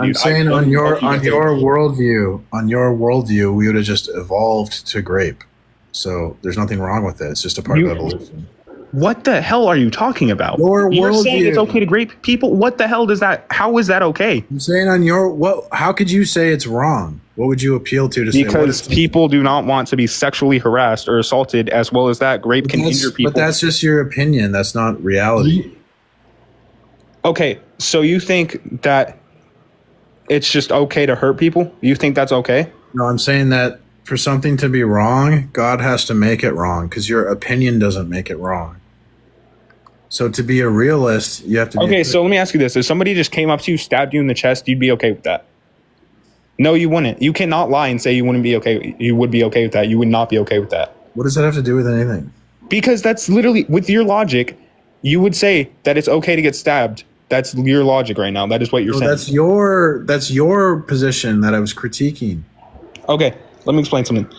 I'm dude. saying on your worldview, we would have just evolved to grape. So there's nothing wrong with it. It's just a part of evolution. What the hell are you talking about? Your You're saying it's worldview. okay to grape people? What the hell does that? How is that okay? I'm saying how could you say it's wrong? What would you appeal to say? Because people do not want to be sexually harassed or assaulted, as well as that grape can injure people. But that's just your opinion. That's not reality. Okay, so you think that it's just okay to hurt people? You think that's okay? No, I'm saying that for something to be wrong, God has to make it wrong because your opinion doesn't make it wrong. So to be a realist, you have to be... Okay, so let me ask you this. If somebody just came up to you, stabbed you in the chest, you'd be okay with that? No, you wouldn't. You cannot lie and say you wouldn't be okay. You would be okay with that. You would not be okay with that. What does that have to do with anything? Because that's literally, with your logic, you would say that it's okay to get stabbed. That's your logic right now. That is what you're saying. That's your position that I was critiquing. Okay, let me explain something.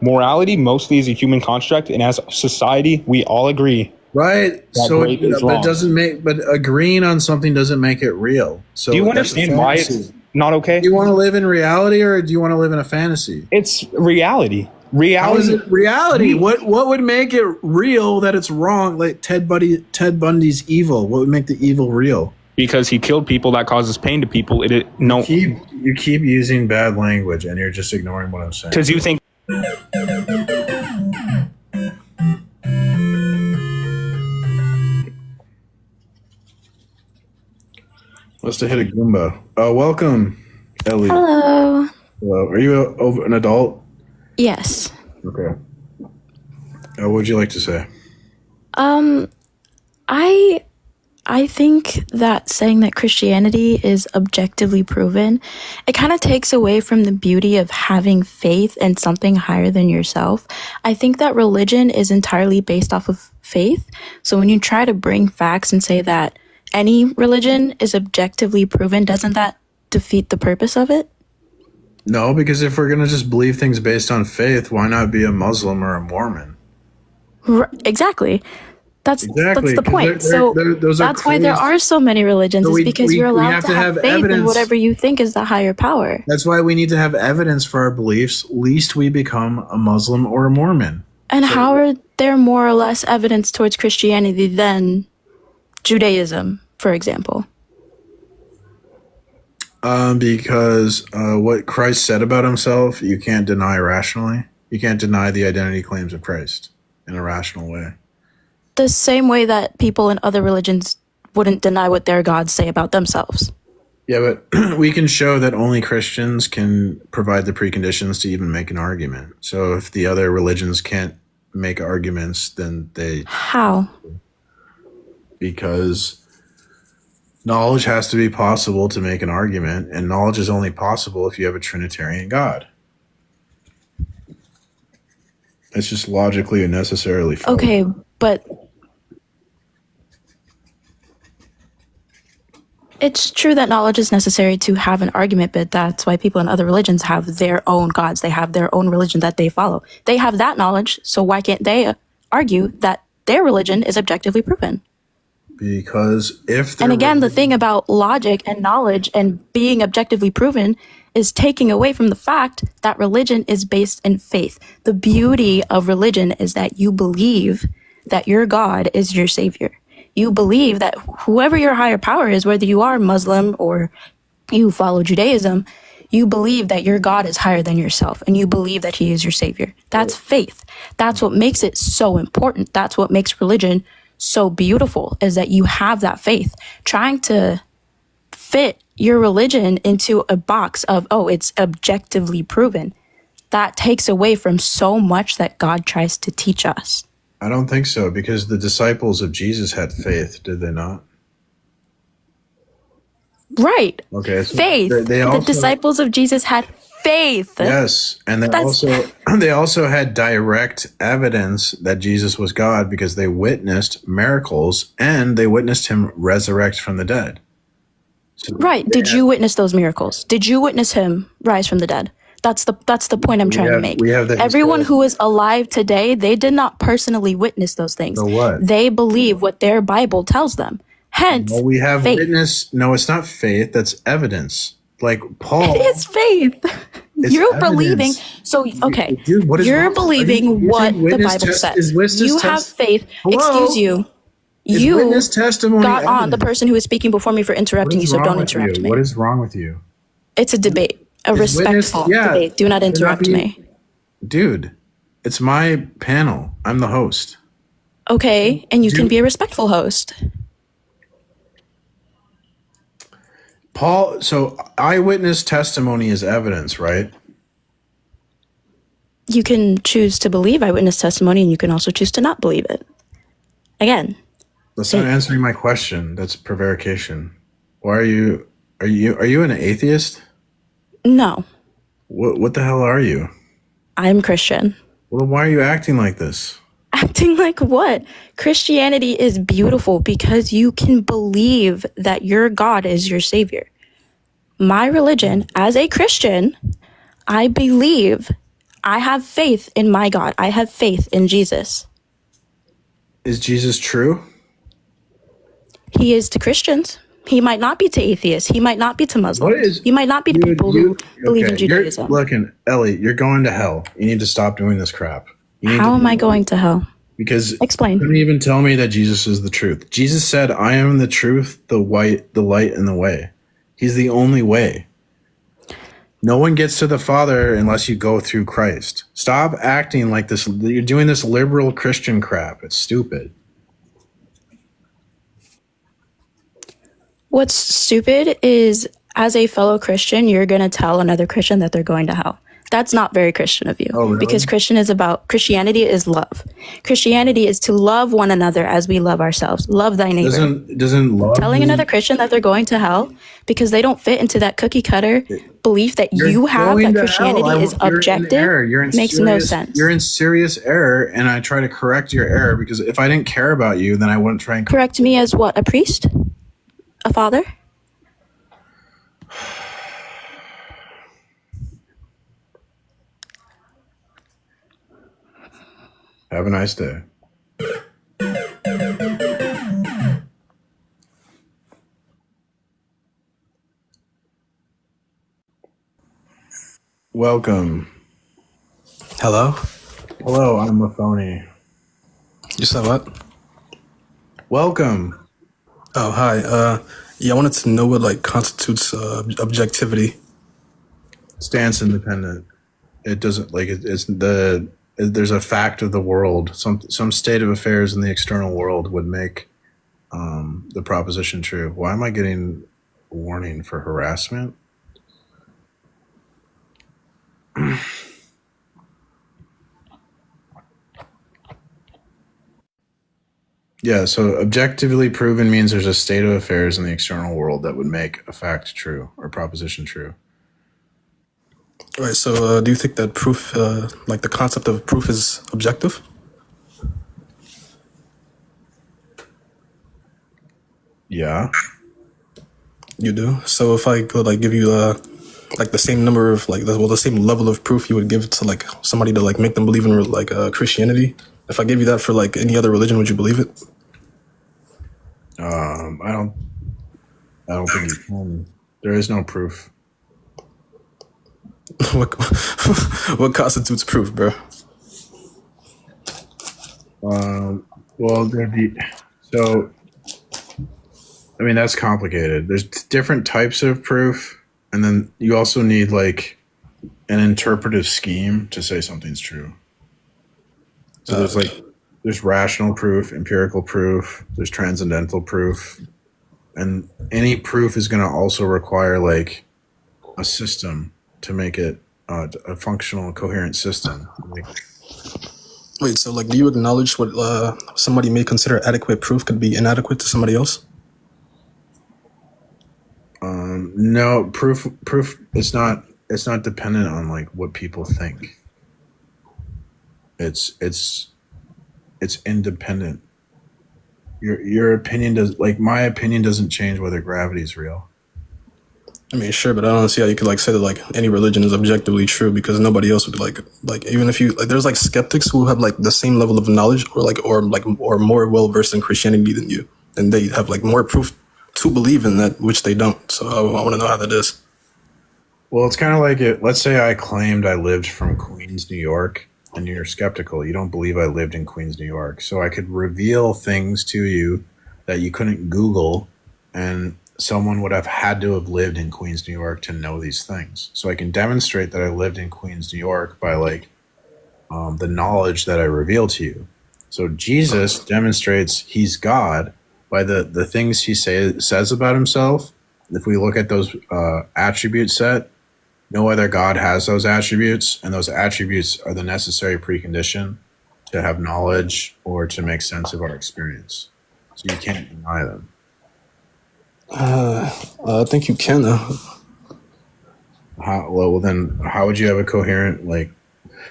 Morality mostly is a human construct, and as a society, we all agree. Right. So that doesn't make, but agreeing on something doesn't make it real. So do you understand why it's not okay? Do you want to live in reality or do you want to live in a fantasy? It's reality. Reality. How is it reality? What would make it real that it's wrong? Like Ted Bundy's evil. What would make the evil real? Because he killed people, that causes pain to people. You keep using bad language and you're just ignoring what I'm saying. Because you think. Must have hit a Goomba. Oh, welcome, Ellie. Hello. Hello. Are you an adult? Yes. Okay. What would you like to say? I think that saying that Christianity is objectively proven, it kind of takes away from the beauty of having faith in something higher than yourself. I think that religion is entirely based off of faith. So when you try to bring facts and say that any religion is objectively proven, doesn't that defeat the purpose of it? No, because if we're going to just believe things based on faith, why not be a Muslim or a Mormon? Exactly. That's the point. That's why there are so many religions. It's because you're allowed to have faith in whatever you think is the higher power. That's why we need to have evidence for our beliefs, lest we become a Muslim or a Mormon. And how are there more or less evidence towards Christianity than Judaism, for example? Because what Christ said about himself, you can't deny rationally. You can't deny the identity claims of Christ in a rational way. The same way that people in other religions wouldn't deny what their gods say about themselves. Yeah, but we can show that only Christians can provide the preconditions to even make an argument. So if the other religions can't make arguments, then they... How? Because knowledge has to be possible to make an argument, and knowledge is only possible if you have a Trinitarian God. It's just logically and necessarily false. Okay, but it's true that knowledge is necessary to have an argument, but that's why people in other religions have their own gods. They have their own religion that they follow. They have that knowledge, so why can't they argue that their religion is objectively proven? Because if... And again, the thing about logic and knowledge and being objectively proven is taking away from the fact that religion is based in faith. The beauty of religion is that you believe that your God is your savior. You believe that whoever your higher power is, whether you are Muslim or you follow Judaism, you believe that your God is higher than yourself and you believe that he is your savior. That's faith. That's what makes it so important. That's what makes religion so beautiful, is that you have that faith. Trying to fit your religion into a box of, oh, it's objectively proven, that takes away from so much that God tries to teach us. I don't think so, because the disciples of Jesus had faith, did they not? Right. Okay. So faith. The disciples of Jesus had faith. Yes, and they also had direct evidence that Jesus was God because they witnessed miracles and they witnessed him resurrect from the dead. So right. Did you witness those miracles? Did you witness him rise from the dead? That's the point I'm trying to make. Everyone who is alive today, they did not personally witness those things. So what? They believe what their Bible tells them. Hence, we have faith. witness. No, it's not faith. That's evidence. Like Paul, It is faith. it's You're believing. evidence. So, okay. Dude, what is You're wrong? believing You what think the witness Bible test says. is witness You have test? faith. Hello? Excuse you. Is You witness testimony got on the evidence? person who was speaking before me for What interrupting you, is so wrong don't with interrupt you? me. What is wrong with you? It's a debate, a Is witness? respectful Yeah, debate. Do not you're not interrupt being, me. dude. It's my panel. I'm the host. Okay, and you can Dude. be a respectful host. Paul, so eyewitness testimony is evidence, right? You can choose to believe eyewitness testimony, and you can also choose to not believe it. Again, That's not answering my question. That's prevarication. Why are you an atheist? no, What the hell are you? I'm Christian. Well, why are you acting like this? Acting like what? Christianity is beautiful because you can believe that your God is your savior. My religion, as a Christian, I believe, I have faith in my God. I have faith in Jesus. Is Jesus true? He is to Christians. He might not be to atheists. He might not be to Muslims. He might not be to people who believe in Judaism. Looking, Ellie, you're going to hell. You need to stop doing this crap. How am I going to hell? Because Explain. you couldn't even tell me that Jesus is the truth. Jesus said, I am the truth, the light, and the way. He's the only way. No one gets to the Father unless you go through Christ. Stop acting like this. You're doing this liberal Christian crap. It's stupid. What's stupid is, as a fellow Christian, you're going to tell another Christian that they're going to hell. That's not very Christian of you. Oh, really? Because Christianity is love. Christianity is to love one another as we love ourselves. Love thy neighbor. Doesn't love Telling another Christian that they're going to hell because they don't fit into that cookie cutter belief that you have that Christianity is objective makes no sense. You're in serious error, and I try to correct your error because if I didn't care about you, then I wouldn't try and correct me as what? A priest? A father? Have a nice day. Welcome. Hello? Hello, I'm a phony. You said what? Welcome. Oh, hi. Yeah, I wanted to know what like constitutes objectivity. Stance independent. It doesn't like there's a fact of the world. Some state of affairs in the external world would make the proposition true. Why am I getting a warning for harassment? Yeah, so objectively proven means there's a state of affairs in the external world that would make a fact true or proposition true. All right, so do you think that proof, like the concept of proof is objective? Yeah. You do? So if I could like give you like the same number of like the same level of proof you would give to like somebody to like make them believe in like Christianity, if I gave you that for like any other religion, would you believe it? I don't think you can. There is no proof. What constitutes proof, bro? Well, so I mean that's complicated. There's different types of proof, and then you also need like an interpretive scheme to say something's true. So there's rational proof, empirical proof, there's transcendental proof, and any proof is going to also require like a system to make it a functional, coherent system. Wait, so like, do you acknowledge what somebody may consider adequate proof could be inadequate to somebody else? No, proof it's not dependent on like what people think. It's independent. Your opinion does, like my opinion doesn't change whether gravity is real. I mean, sure, but I don't see how you could like say that like any religion is objectively true because nobody else would like even if you like there's like skeptics who have like the same level of knowledge or more well versed in Christianity than you, and they have like more proof to believe in that which they don't. So I want to know how that is. Well, it's kind of like it. Let's say I claimed I lived from Queens, New York, and you're skeptical. You don't believe I lived in Queens, New York. So I could reveal things to you that you couldn't Google, and someone would have had to have lived in Queens, New York to know these things. So I can demonstrate that I lived in Queens, New York by like the knowledge that I reveal to you. So Jesus demonstrates he's God by the things he says about himself. If we look at those attribute set, no other God has those attributes, and those attributes are the necessary precondition to have knowledge or to make sense of our experience. So you can't deny them. I think you can. Well, then how would you have a coherent like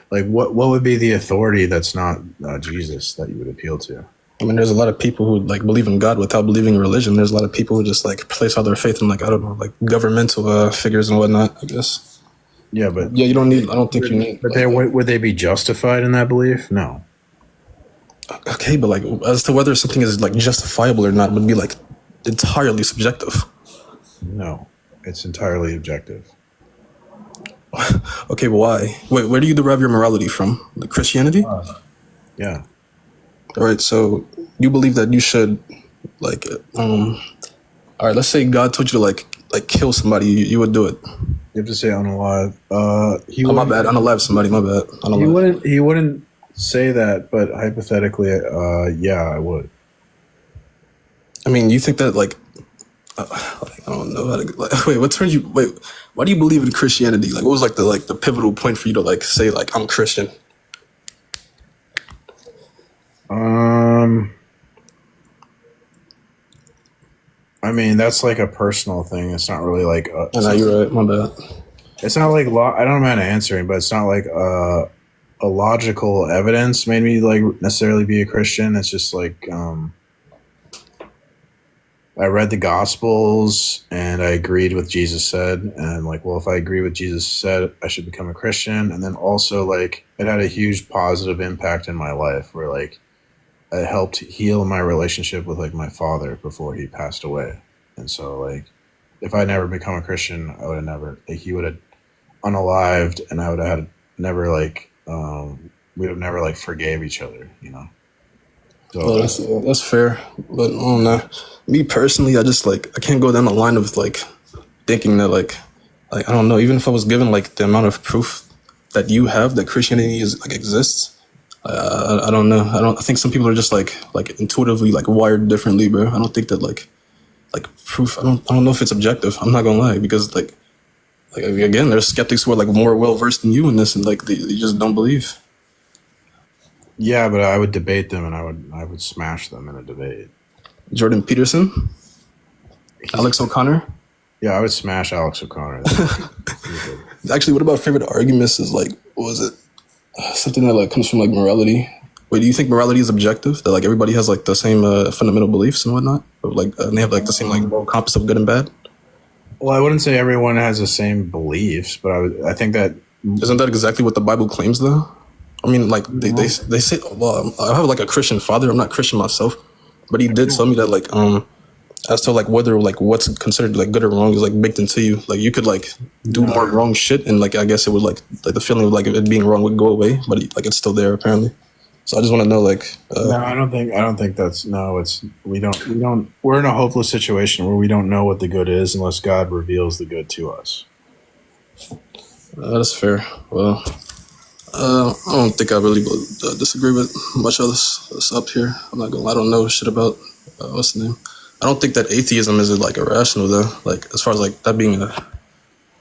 what would be the authority that's not Jesus that you would appeal to? I mean, there's a lot of people who like believe in God without believing in religion. There's a lot of people who just like place all their faith in like, I don't know, like governmental figures and whatnot, I guess. Yeah, but Yeah, you don't need. I don't think you need. But would they be justified in that belief? No. Okay, but like as to whether something is like justifiable or not would be like entirely subjective. No, it's entirely objective. Okay, but why? Wait, where do you derive your morality from? Like Christianity? Yeah. All right, so you believe that you should, like, all right, let's say God told you to like kill somebody, you would do it. You have to say unalive. My bad, unalive somebody. My bad. He wouldn't say that, but hypothetically, yeah, I would. I mean, you think that like I don't know how to like. Wait, what turned you? Wait, why do you believe in Christianity? Like, what was like the pivotal point for you to like say like I'm Christian? I mean, that's like a personal thing. It's not really like. No, you're right. My bad. It's not like I don't know how to answer it, but it's not like a logical evidence made me like necessarily be a Christian. It's just like I read the Gospels and I agreed with Jesus said, and I'm like, well, if I agree with Jesus said, I should become a Christian. And then also like it had a huge positive impact in my life where like it helped heal my relationship with like my father before he passed away. And so like if I never become a Christian, I would have never like he would have unalived and I would have had never like we would have never like forgave each other, you know. So Well, that's fair, but I don't know. Me personally, I just like I can't go down the line of like thinking that like I don't know. Even if I was given like the amount of proof that you have that Christianity is like exists, I don't know. I think some people are just like intuitively like wired differently, bro. I don't think that like proof. I don't know if it's objective. I'm not gonna lie because like again, there's skeptics who are like more well versed than you in this, and like they just don't believe. yeah, but I would debate them and I would smash them in a debate. Jordan Peterson, Alex O'Connor. Yeah, I would smash Alex O'Connor. Actually, what about favorite arguments? Is like, what was it? Something that like comes from like morality. Wait, do you think morality is objective? That like everybody has like the same fundamental beliefs and whatnot, or like and they have like the same like moral compass of good and bad? Well, I wouldn't say everyone has the same beliefs, but I think that Isn't that exactly what the Bible claims, though? I mean, like they say. Well, I have like a Christian father. I'm not Christian myself, but he did tell me that like as to like whether like what's considered like good or wrong is like baked into you. Like you could like do more wrong shit, and like I guess it would like the feeling of like it being wrong would go away, but like it's still there apparently. So I just want to know like. no, I don't think that's no. It's we don't. We're in a hopeless situation where we don't know what the good is unless God reveals the good to us. That's fair. Well, I don't think I really disagree with much of this up here. I'm not gonna. I don't know shit about what's the name. I don't think that atheism is like irrational though. Like as far as like that being a.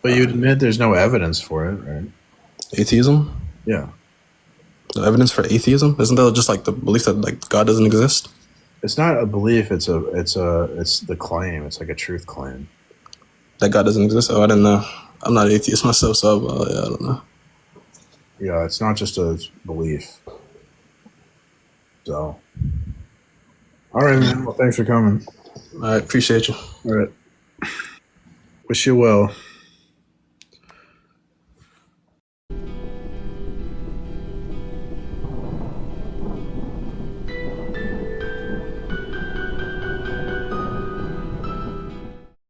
But you'd admit there's no evidence for it, right? Atheism. Yeah. The evidence for atheism isn't that just like the belief that like God doesn't exist? It's not a belief. It's the claim. It's like a truth claim. That God doesn't exist. Oh, I didn't know. I'm not an atheist myself, so yeah, I don't know. Yeah, it's not just a belief. So, all right, man. Well, thanks for coming. All right, appreciate you. All right. Wish you well.